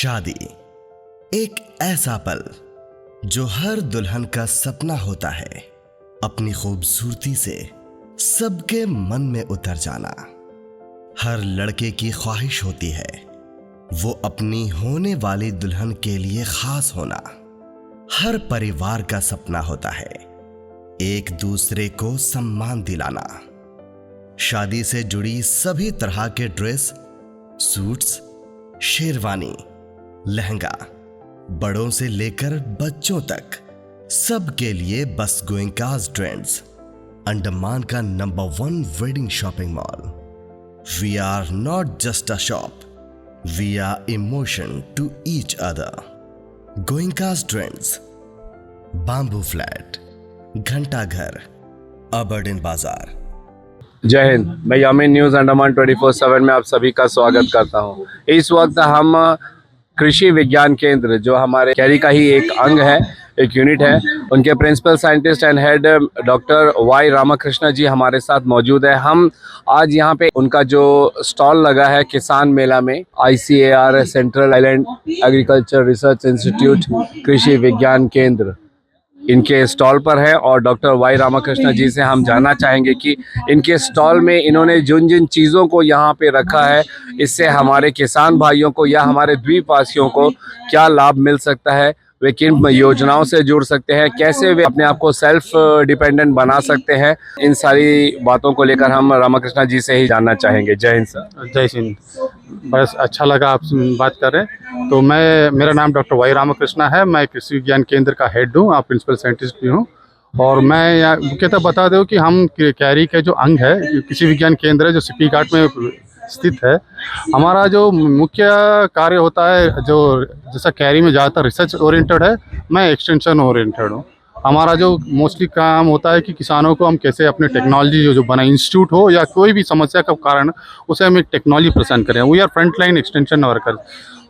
शादी एक ऐसा पल जो हर दुल्हन का सपना होता है, अपनी खूबसूरती से सबके मन में उतर जाना। हर लड़के की ख्वाहिश होती है वो अपनी होने वाली दुल्हन के लिए खास होना। हर परिवार का सपना होता है एक दूसरे को सम्मान दिलाना। शादी से जुड़ी सभी तरह के ड्रेस, सूट्स, शेरवानी, लहंगा, बड़ों से लेकर बच्चों तक सबके लिए बस गोइंकास ट्रेंड्स, अंडमान का number 1 wedding shopping mall. We are not just a shop, we are emotion to each other. Goenka's trends, Bamboo Flat, Ghanta Ghar, Aberdeen बाजार। जय हिंद। मैं यामिन न्यूज़ अंडमान 24/7 में आप सभी का स्वागत करता हूं। इस वक्त हम कृषि विज्ञान केंद्र, जो हमारे कैरी का ही एक अंग है, एक यूनिट है, उनके principal scientist and head doctor Y Ramakrishna ji हमारे साथ मौजूद है। हम आज यहाँ पे उनका जो स्टॉल लगा है किसान मेला में, ICAR central island agriculture research institute कृषि विज्ञान केंद्र, इनके स्टॉल पर है। और डॉक्टर वाई रामाकृष्ण जी से हम जानना चाहेंगे कि इनके स्टॉल में इन्होंने जिन जिन चीज़ों को यहाँ पे रखा है, इससे हमारे किसान भाइयों को या हमारे द्वीपवासियों को क्या लाभ मिल सकता है, वे किन योजनाओं से जुड़ सकते हैं, कैसे वे अपने आप को सेल्फ डिपेंडेंट बना सकते हैं। इन सारी बातों को लेकर हम रामाकृष्ण जी से ही जानना चाहेंगे। जय हिंद सर। जय हिंद। बस अच्छा लगा आपसे बात कर रहे हैं। तो मेरा नाम डॉक्टर वाई रामकृष्णा है। मैं कृषि विज्ञान केंद्र का हेड हूँ, आप प्रिंसिपल साइंटिस्ट भी हूँ। और मैं यहाँ मुख्यतः बता दूँ कि हम कैरी के जो अंग है, कृषि विज्ञान केंद्र है जो सिपी घाट में स्थित है। हमारा जो मुख्य कार्य होता है, जो जैसा कैरी में ज़्यादातर रिसर्च ओरिएंटेड है, मैं एक्सटेंशन ओरिएंटेड हूँ। हमारा जो मोस्टली काम होता है कि किसानों को हम कैसे अपने टेक्नोलॉजी जो बना, इंस्टीट्यूट हो या कोई भी समस्या का कारण, उसे हम एक टेक्नोलॉजी प्रेजेंट करें। We are front line extension worker.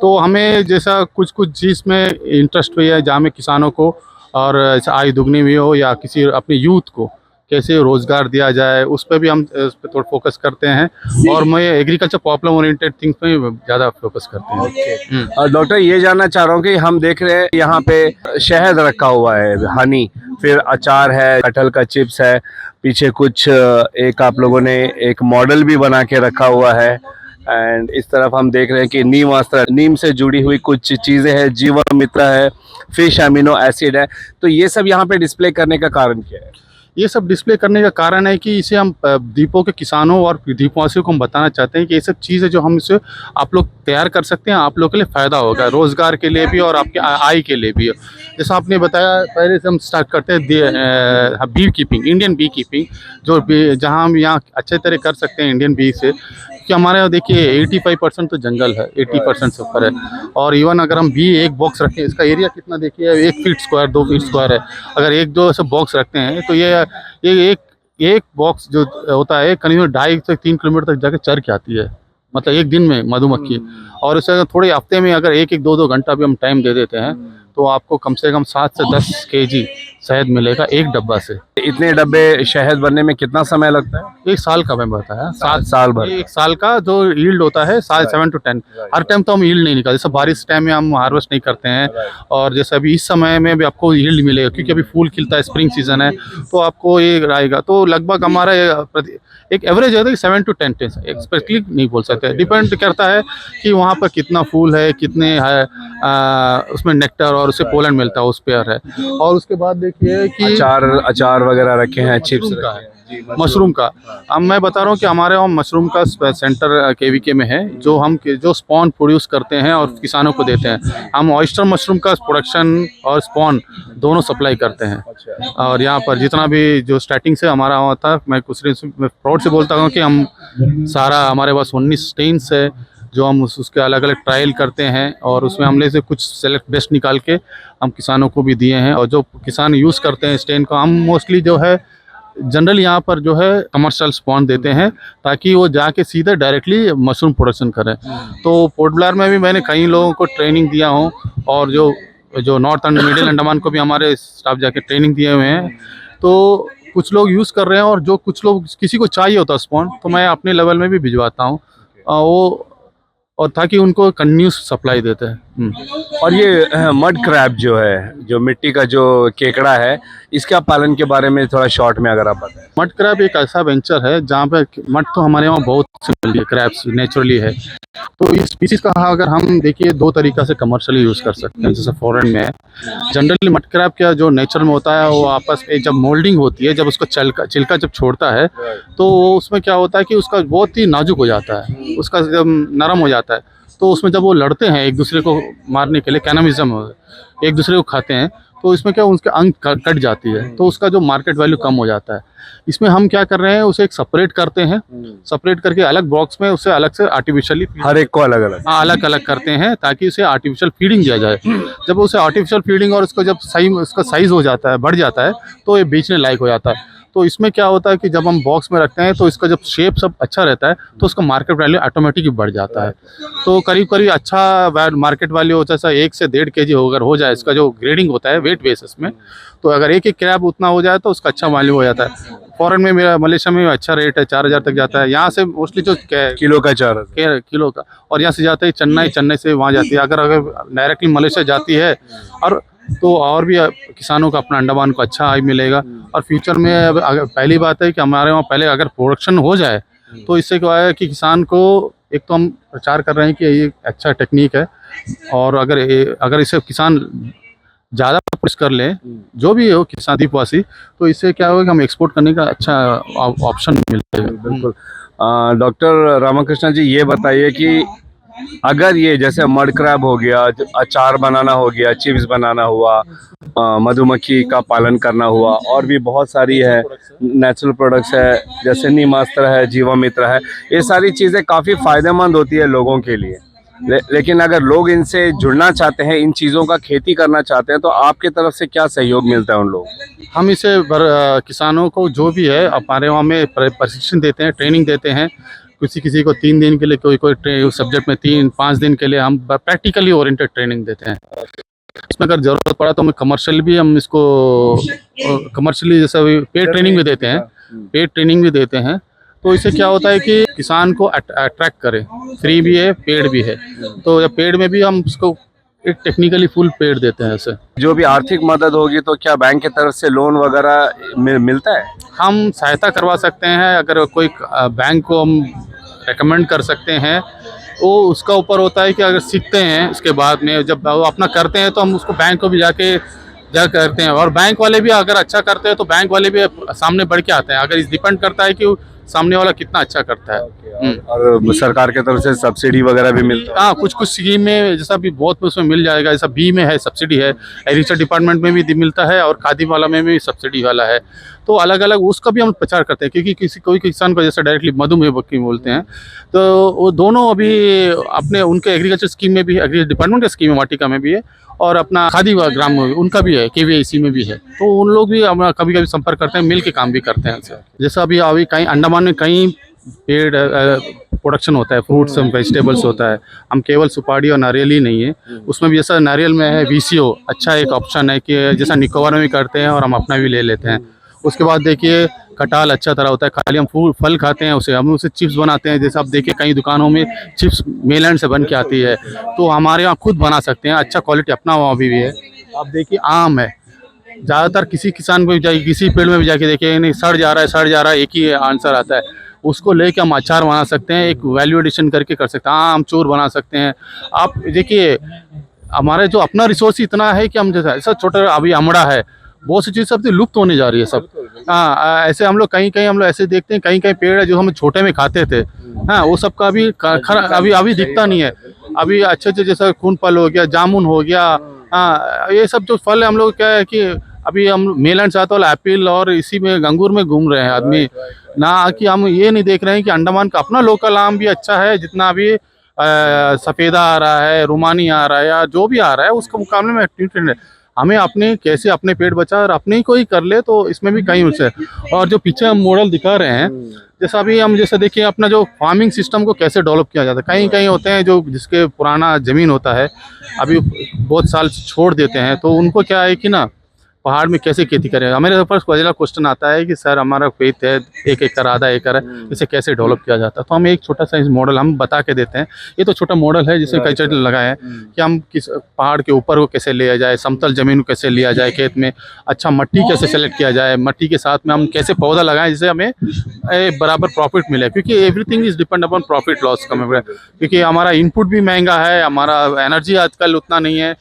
तो हमें जैसा कुछ चीज़ में इंटरेस्ट हुई है जहाँ में किसानों को और आय दुगनी भी हो, या किसी अपने यूथ को कैसे रोज़गार दिया जाए, उस पर भी हम उस पर थोड़ा फोकस करते हैं। और मैं एग्रीकल्चर प्रॉब्लम ओरिएंटेड थिंग्स पे ज़्यादा फोकस करते हैं। और डॉक्टर ये जानना चाह रहा हूँ कि हम देख रहे हैं यहाँ पे शहद रखा हुआ है, हनी, फिर अचार है, कटहल का चिप्स है, पीछे कुछ एक आप लोगों ने एक मॉडल भी बना के रखा हुआ है। एंड इस तरफ हम देख रहे हैं कि नीम वस्त्र, नीम से जुड़ी हुई कुछ चीज़ें हैं, जीवन मित्र है, फिश अमीनो एसिड है। तो ये सब यहाँ पे डिस्प्ले करने का कारण क्या है? ये सब डिस्प्ले करने का कारण है कि इसे हम द्वीपों के किसानों और द्वीपवासियों को हम बताना चाहते हैं कि ये सब चीज़ है जो हम इसे आप लोग तैयार कर सकते हैं, आप लोग के लिए फ़ायदा होगा, रोज़गार के लिए भी और आपके आय के लिए भी। जैसा आपने बताया, पहले से हम स्टार्ट करते हैं beekeeping, Indian beekeeping, जो जहाँ हम यहाँ अच्छे तरह कर सकते हैं इंडियन बी से। कि हमारे यहाँ देखिए 85% तो जंगल है, 80% से ऊपर है। और इवन अगर हम बी एक बॉक्स रखें, इसका एरिया कितना देखिए, 1 फीट स्क्वायर, 2 फीट स्क्वायर है। अगर 1-2 ऐसे बॉक्स रखते हैं तो ये एक बॉक्स जो होता है करीब 2.5 से 3 किलोमीटर तक जाके चर के आती है, मतलब एक दिन में मधुमक्खी। और इसे अगर थोड़े हफ्ते में अगर 1-2 घंटा भी हम टाइम दे देते हैं तो आपको कम से कम 7 से 10 kg शहद मिलेगा एक डब्बा से। इतने डब्बे शहद बनने में कितना समय लगता है? 1 साल का टाइम होता है, 7 साल भर। 1 साल का जो यील्ड होता है 7 to 10। हर टाइम तो हम यील्ड नहीं निकालते, जैसे बारिश टाइम में हम हार्वेस्ट नहीं करते हैं। और जैसे अभी इस समय में भी आपको यील्ड मिलेगा क्योंकि अभी फूल खिलता है, स्प्रिंग सीजन है, तो आपको ये रहेगा। तो लगभग हमारा एक एवरेज है 7 to 10 days, एक्सपेक्टली नहीं बोल सकते, डिपेंड करता है कि वहाँ पर कितना फूल है, कितने है उसमें नेक्टर और उससे पोलन मिलता है, उस पर है। और उसके बाद देखिए कि अचार वगैरह रखे हैं, चिप्स का है, मशरूम का। अब मैं बता रहा हूँ कि हमारे वहाँ मशरूम का सेंटर KVK में है, जो स्पॉन प्रोड्यूस करते हैं और किसानों को देते हैं। हम ऑयस्टर मशरूम का प्रोडक्शन और स्पॉन दोनों सप्लाई करते हैं। और यहाँ पर जितना भी जो स्टार्टिंग से हमारा हुआ था, मैं प्राउड से बोलता हूँ कि हम सारा, हमारे पास 19 स्टेन्स है जो हम उसके अलग अलग ट्रायल करते हैं। और उसमें हमने से कुछ सेलेक्ट बेस्ट निकाल के हम किसानों को भी दिए हैं। और जो किसान यूज़ करते हैं स्टेन को, हम मोस्टली जो है जनरल यहाँ पर जो है कमर्शियल स्पॉन देते हैं ताकि वो जाके सीधे डायरेक्टली मशरूम प्रोडक्शन करें। तो पोर्ट ब्लेयर में भी मैंने कई लोगों को ट्रेनिंग दिया हूँ, और जो नॉर्थ एंड मिडिल अंडमान को भी हमारे स्टाफ जाके ट्रेनिंग दिए हुए हैं। तो कुछ लोग यूज़ कर रहे हैं, और जो कुछ लोग किसी को चाहिए होता है स्पॉन, तो मैं अपने लेवल में भी भिजवाता हूँ। वो और ताकि उनको कंटिन्यूस सप्लाई देते हैं। और ये मड क्रैब जो है, जो मिट्टी का जो केकड़ा है, इसका पालन के बारे में थोड़ा शॉर्ट में अगर आप बताएं। मड क्रैब एक ऐसा वेंचर है जहाँ पे मड तो हमारे वहाँ बहुत सी मिलती है, क्रैब्स नेचुरली है। तो इस स्पीसीज का अगर हम देखिए दो तरीका से कमर्शियली यूज़ कर सकते हैं, जैसे फॉरेन में है। जनरली मड क्रैब का जो नेचर में होता है वो आपस में जब मोल्डिंग होती है, जब उसको छिलका जब छोड़ता है तो उसमें क्या होता है कि उसका बहुत ही नाजुक हो जाता है, उसका जब नरम हो जाता है तो उसमें जब वो लड़ते हैं एक दूसरे को मारने के लिए, कैनमिज्म, एक दूसरे को खाते हैं, तो इसमें क्या उनके अंग कट जाती है, तो उसका जो मार्केट वैल्यू कम हो जाता है। इसमें हम क्या कर रहे हैं, उसे एक सेपरेट करते हैं, सेपरेट करके अलग बॉक्स में उसे अलग से आर्टिफिशियली हर एक को अलग अलग अलग अलग करते हैं ताकि उसे आर्टिफिशियल फीडिंग दिया जाए। जब उसे आर्टिफिशियल फीडिंग और उसका जब उसका साइज हो जाता है, बढ़ जाता है, तो ये बेचने लायक हो जाता है। तो इसमें क्या होता है कि जब हम बॉक्स में रखते हैं तो इसका जब शेप सब अच्छा रहता है तो उसका मार्केट वैल्यू ऑटोमेटिक बढ़ जाता है। तो करीब करीब अच्छा मार्केट वैल्यू होता है, जैसा 1 से 1.5 kg अगर हो जाए, इसका जो ग्रेडिंग होता है वेट बेसिस में, तो अगर एक क्रैब उतना हो जाए तो उसका अच्छा वैल्यू हो जाता है। फॉरेन में मेरा मलेशिया में अच्छा रेट है, 4000 तक जाता है। यहाँ से मोस्टली जो किलो का 4 किलो का, और यहाँ से जाता है चेन्नई से वहाँ जाती है। अगर डायरेक्टली मलेशिया जाती है और तो और भी किसानों का अपना अंडमान को अच्छा आय मिलेगा। और फ्यूचर में अगर पहली बात है कि हमारे वहाँ पहले अगर प्रोडक्शन हो जाए तो इससे क्या है कि किसान को एक तो हम प्रचार कर रहे हैं कि ये अच्छा टेक्निक है, और अगर इसे किसान ज़्यादा पुश कर ले, जो भी हो किसान आदिवासी, तो इससे क्या होगा कि हम एक्सपोर्ट करने का अच्छा ऑप्शन मिलेगा। बिल्कुल। डॉक्टर रामकृष्ण जी, ये बताइए कि अगर ये जैसे मड क्रैब हो गया, अचार बनाना हो गया, चिप्स बनाना हुआ, मधुमक्खी का पालन करना हुआ, और भी बहुत सारी है नेचुरल प्रोडक्ट्स है, जैसे नीमास्त्र है, जीवामित्र है, ये सारी चीज़ें काफ़ी फ़ायदेमंद होती है लोगों के लिए। लेकिन अगर लोग इनसे जुड़ना चाहते हैं, इन चीज़ों का खेती करना चाहते हैं, तो आपकी तरफ से क्या सहयोग मिलता है उन लोगों को? हम इसे किसानों को जो भी है हमारे वहाँ में प्रशिक्षण देते हैं, ट्रेनिंग देते हैं। किसी को 3 दिन के लिए, कोई सब्जेक्ट में 3-5 दिन के लिए हम प्रैक्टिकली ओरिएंटेड ट्रेनिंग देते हैं। इसमें अगर ज़रूरत पड़ा तो हम कमर्शियल भी हम इसको कमर्शियली जैसा पेड ट्रेनिंग भी देते हैं। तो इससे क्या होता है कि किसान को अट्रैक्ट करे, फ्री भी है, पेड भी है। तो पेड में भी हम उसको एक टेक्निकली फुल पेड देते हैं। ऐसे जो भी आर्थिक मदद होगी तो क्या बैंक की तरफ से लोन वगैरह मिलता है? हम सहायता करवा सकते हैं, अगर कोई बैंक को हम रेकमेंड कर सकते हैं। वो उसका ऊपर होता है कि अगर सीखते हैं उसके बाद में जब वो अपना करते हैं तो हम उसको बैंक को भी जा करते हैं, और बैंक वाले भी अगर अच्छा करते हैं तो बैंक वाले भी सामने बढ़ के आते हैं। अगर इस डिपेंड करता है कि सामने वाला कितना अच्छा करता है। और सरकार की तरफ से सब्सिडी वगैरह भी मिलता है? हाँ, कुछ स्कीम में जैसा भी बहुत उसमें मिल जाएगा, जैसा बी में है सब्सिडी है, एग्रीकल्चर डिपार्टमेंट में भी मिलता है, और खादी वाला में भी सब्सिडी वाला है। तो अलग अलग उसका भी हम प्रचार करते हैं, क्योंकि कोई किसान को जैसे डायरेक्टली मधुमेह की बोलते हैं, तो वो दोनों अभी अपने उनके एग्रीकल्चर स्कीम में भी, एग्रीकल्चर डिपार्टमेंट की स्कीम है, वाटिका में भी है, और अपना खादी ग्राम में उनका भी है, KVIC में भी है। तो उन लोग भी हम कभी कभी संपर्क करते हैं, मिल के काम भी करते हैं। जैसा अभी कहीं अंडमान में कहीं पेड़ प्रोडक्शन होता है, फ्रूट्स एंड वेजिटेबल्स होता है। हम केवल सुपारी और नारियल ही नहीं है, उसमें भी जैसा नारियल में है VCO, अच्छा एक ऑप्शन है कि जैसा निकोबार में भी करते हैं और हम अपना भी ले लेते हैं। उसके बाद देखिए कटाल अच्छा तरह होता है, खाली हम फल खाते हैं, हम उसे चिप्स बनाते हैं। जैसे आप देखिए कई दुकानों में चिप्स मेलैंड से बन के आती है, तो हमारे यहाँ खुद बना सकते हैं, अच्छा क्वालिटी अपना वहाँ भी है। आप देखिए आम है, ज़्यादातर किसी किसान को भी जाइए, किसी पेड़ में भी जाके देखिए नहीं सड़ जा रहा है, एक ही आंसर आता है। उसको लेके हम अचार बना सकते हैं, एक वैल्यू एडिशन करके कर सकते हैं, आम चूर बना सकते हैं। आप देखिए हमारे जो अपना रिसोर्स इतना है कि हम जैसा ऐसा छोटा अभी अमड़ा है, बहुत सी चीज़ सब लुप्त होने जा रही है सब। हाँ, ऐसे हम लोग कहीं हम लोग ऐसे देखते हैं, कहीं पेड़ है जो हम छोटे में खाते थे, हाँ, वो सब का अभी दिखता नहीं है। अभी अच्छे जैसा खून फल हो गया, जामुन हो गया, हाँ, ये सब जो फल है हम लोग क्या है कि अभी हम मेलन चाहते वाला एप्पल और इसी में अंगूर में घूम रहे हैं आदमी, ना कि हम ये नहीं देख रहे हैं कि अंडमान का अपना लोकल आम भी अच्छा है, जितना अभी सफ़ेदा आ रहा है, रुमानी आ रहा है, या जो भी आ रहा है उसके मुकाबले में न्यूट्रिएंट है। हमें अपने कैसे अपने पेट बचा और अपने ही को ही कर ले, तो इसमें भी कहीं उससे। और जो पीछे हम मॉडल दिखा रहे हैं, जैसा अभी हम जैसे देखिए अपना जो फार्मिंग सिस्टम को कैसे डेवलप किया जाता है। कहीं होते हैं जो जिसके पुराना ज़मीन होता है, अभी बहुत साल छोड़ देते हैं, तो उनको क्या है कि ना पहाड़ में कैसे खेती करें। हमारे पास पहला क्वेश्चन आता है कि सर हमारा खेत है 1 एकड़ आधा एकड़ है, इसे कैसे डेवलप किया जाता है। तो हम एक छोटा सा इस मॉडल हम बता के देते हैं। ये तो छोटा मॉडल है जिसमें कई चीज़ लगाए हैं कि हम किस पहाड़ के ऊपर को कैसे लिया जाए, समतल ज़मीन को कैसे लिया जाए, खेत में अच्छा मट्टी कैसे सेलेक्ट किया जाए, मट्टी के साथ में हम कैसे पौधा लगाएं जिससे हमें बराबर प्रॉफिट मिले, क्योंकि everything is depend upon profit loss का। क्योंकि हमारा इनपुट भी महंगा है, हमारा एनर्जी आजकल उतना नहीं है,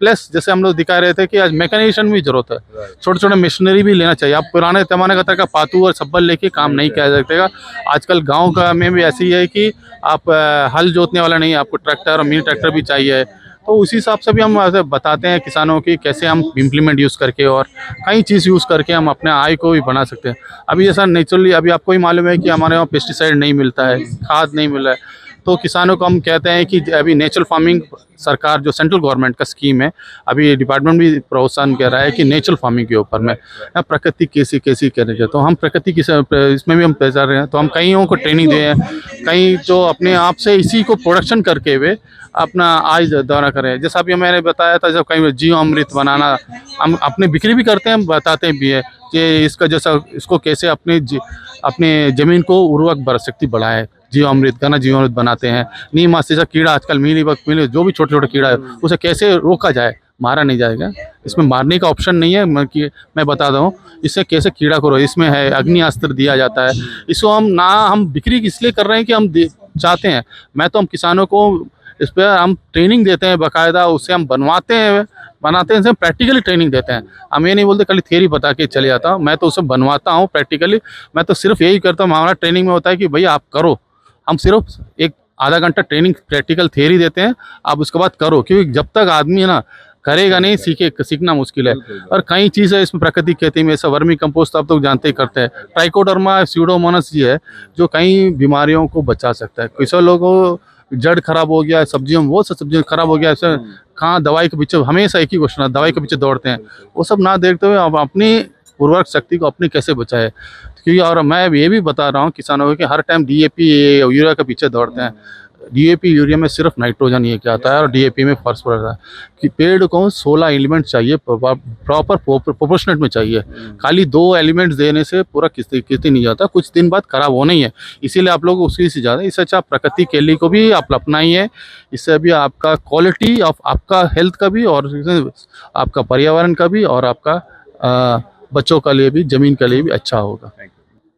प्लस जैसे हम लोग दिखा रहे थे कि आज मैकेनाइजेशन भी जरूरत है, छोटे छोटे मशीनरी भी लेना चाहिए। आप पुराने जमाने का तरह का पातू और सब्बल लेके काम नहीं किया जा सकेगा। आजकल गांव का में भी ऐसी है कि आप हल जोतने वाला नहीं, आपको ट्रैक्टर और मिनी ट्रैक्टर भी चाहिए। तो उसी हिसाब से भी हम ऐसे बताते हैं किसानों की कैसे हम इम्प्लीमेंट यूज़ करके और कई चीज़ यूज़ करके हम अपने आय को भी बना सकते हैं। अभी जैसा नेचुरली अभी आपको ही मालूम है कि हमारे वहाँ पेस्टिसाइड नहीं मिलता है, खाद नहीं मिल रहा है, तो किसानों को हम कहते हैं कि अभी नेचुरल फार्मिंग सरकार जो सेंट्रल गवर्नमेंट का स्कीम है, अभी डिपार्टमेंट भी प्रोत्साहन कर रहा है कि नेचुरल फार्मिंग के ऊपर में प्रकृति कैसी करेंगे। तो हम प्रकृति की इसमें भी हम पेश रहे हैं। तो हम कईयों को ट्रेनिंग दिए हैं, कई जो अपने आप से इसी को प्रोडक्शन करके हुए अपना आय दौरा करें। जैसा अभी मैंने बताया था, जब कहीं जीव अमृत बनाना हम अपने बिक्री भी करते हैं, बताते भी है कि इसका जैसा इसको कैसे अपने ज़मीन को उर्वरक बर शक्ति बढ़ाए। जीव अमृत घना जीव अमृत बनाते हैं। नीम आस्ती जैसा कीड़ा आजकल मिली जो भी छोटे छोटे कीड़ा है उसे कैसे रोका जाए, मारा नहीं जाएगा, इसमें मारने का ऑप्शन नहीं है। मैं बता दूँ इससे कैसे कीड़ा को इसमें है अग्नि अस्त्र दिया जाता है। इसको हम बिक्री इसलिए कर रहे हैं कि हम चाहते हैं। मैं तो हम किसानों को इस पर हम ट्रेनिंग देते हैं बाकायदा, उससे हम बनाते हैं प्रैक्टिकली ट्रेनिंग देते हैं। हम ये नहीं बोलते खाली थियरी बता के चले जाता हूँ, मैं तो उसे बनवाता हूँ प्रैक्टिकली। मैं तो सिर्फ यही करता हूँ, हमारा ट्रेनिंग में होता है कि भैया आप करो, हम सिर्फ एक आधा घंटा ट्रेनिंग प्रैक्टिकल थियरी देते हैं, आप उसके बाद करो, क्योंकि जब तक आदमी है ना करेगा नहीं सीखना मुश्किल है। और कई चीज़ है इसमें प्राकृतिक खेती में, ऐसा वर्मी कंपोस्ट आप तो जानते ही करते हैं, ट्राइकोडर्मा स्यूडोमोनास ये है जो कई बीमारियों को बचा सकता है। किसी लोगों जड़ खराब हो गया सब्जियों में, वो सब सब्जियाँ खराब हो गया, ऐसे कहाँ दवाई के पीछे हमेशा एक ही क्वेश्चन है, दवाई के पीछे दौड़ते हैं। वो सब ना देखते हुए आप अपनी उर्वरक शक्ति को अपनी कैसे बचाए। क्योंकि और मैं ये भी बता रहा हूँ किसानों को कि हर टाइम डीएपी यूरिया के पीछे दौड़ते हैं। डीएपी यूरिया में सिर्फ नाइट्रोजन ये क्या आता है और डीएपी में फॉस्फोरस आता है कि पेड़ को 16 एलिमेंट चाहिए, प्रॉपर प्रोपोर्शनेट में चाहिए। खाली 2 एलिमेंट्स देने से पूरा किस्ती नहीं जाता, कुछ दिन बाद खराब होना ही है। इसीलिए आप लोग उसी से ज़्यादा इससे अच्छा प्रकृति केली को भी आप अपनाइए। इससे भी आपका क्वालिटी ऑफ आपका हेल्थ का भी और आपका पर्यावरण का भी और आपका बच्चों के लिए भी, ज़मीन के लिए भी अच्छा होगा।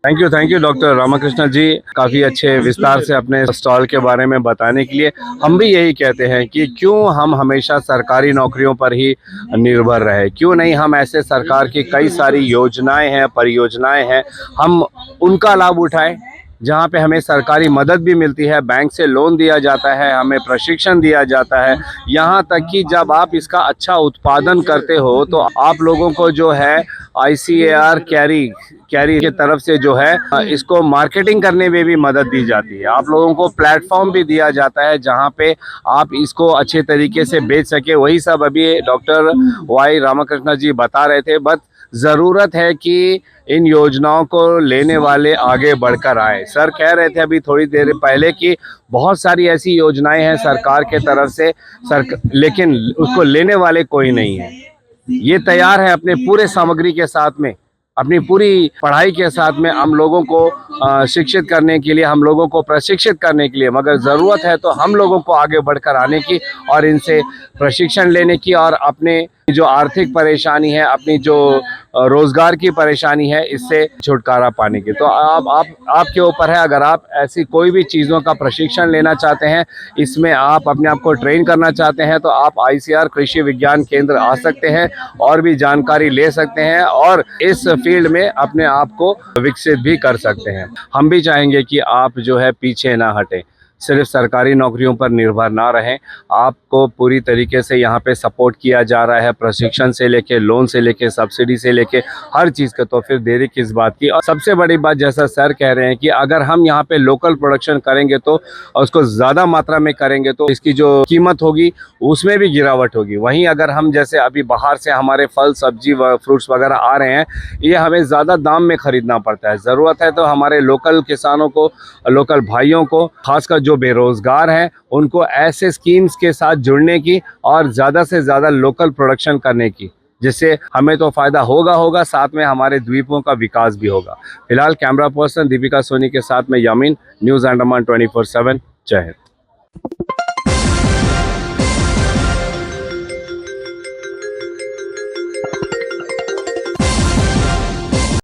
थैंक यू डॉक्टर रामकृष्ण जी, काफ़ी अच्छे विस्तार से अपने स्टॉल के बारे में बताने के लिए। हम भी यही कहते हैं कि क्यों हम हमेशा सरकारी नौकरियों पर ही निर्भर रहे, क्यों नहीं हम ऐसे सरकार की कई सारी योजनाएं हैं, परियोजनाएं हैं, हम उनका लाभ उठाएं, जहाँ पे हमें सरकारी मदद भी मिलती है, बैंक से लोन दिया जाता है, हमें प्रशिक्षण दिया जाता है। यहाँ तक कि जब आप इसका अच्छा उत्पादन करते हो तो आप लोगों को जो है ICAR कैरी के तरफ से जो है इसको मार्केटिंग करने में भी मदद दी जाती है। आप लोगों को प्लेटफॉर्म भी दिया जाता है जहाँ पे आप इसको अच्छे तरीके से बेच सके। वही सब अभी डॉक्टर वाई रामकृष्ण जी बता रहे थे। बस ज़रूरत है कि इन योजनाओं को लेने वाले आगे बढ़कर आए। सर कह रहे थे अभी थोड़ी देर पहले कि बहुत सारी ऐसी योजनाएं हैं सरकार के तरफ से, लेकिन उसको लेने वाले कोई नहीं है। ये तैयार है अपने पूरे सामग्री के साथ में, अपनी पूरी पढ़ाई के साथ में हम लोगों को शिक्षित करने के लिए, हम लोगों को प्रशिक्षित करने के लिए, मगर ज़रूरत है तो हम लोगों को आगे बढ़कर आने की और इनसे प्रशिक्षण लेने की और अपने जो आर्थिक परेशानी है, अपनी जो रोज़गार की परेशानी है, इससे छुटकारा पाने की। तो आपके ऊपर है, अगर आप ऐसी कोई भी चीज़ों का प्रशिक्षण लेना चाहते हैं, इसमें आप अपने आप को ट्रेन करना चाहते हैं, तो आप ICAR कृषि विज्ञान केंद्र आ सकते हैं और भी जानकारी ले सकते हैं और इस फील्ड में अपने आप को विकसित भी कर सकते हैं। हम भी चाहेंगे कि आप जो है पीछे ना हटें, सिर्फ सरकारी नौकरियों पर निर्भर ना रहें। आपको पूरी तरीके से यहाँ पे सपोर्ट किया जा रहा है, प्रशिक्षण से लेके, लोन से लेके, सब्सिडी से लेके, हर चीज़ का। तो फिर देरी किस बात की। और सबसे बड़ी बात जैसा सर कह रहे हैं कि अगर हम यहाँ पे लोकल प्रोडक्शन करेंगे तो उसको ज़्यादा मात्रा में करेंगे तो इसकी जो कीमत होगी उसमें भी गिरावट होगी। वहीं अगर हम जैसे अभी बाहर से हमारे फल सब्जी व फ्रूट्स वगैरह आ रहे हैं, ये हमें ज़्यादा दाम में ख़रीदना पड़ता है। ज़रूरत है तो हमारे लोकल किसानों को, लोकल भाइयों को, खासकर जो बेरोजगार हैं, उनको ऐसे स्कीम्स के साथ जुड़ने की और ज़्यादा से ज़्यादा लोकल प्रोडक्शन करने की। जिससे हमें तो फ़ायदा होगा, साथ में हमारे द्वीपों का विकास भी होगा। फिलहाल कैमरा पर्सन दीपिका सोनी के साथ में यामीन, न्यूज़ अंडमान 24/7। जय हिंद।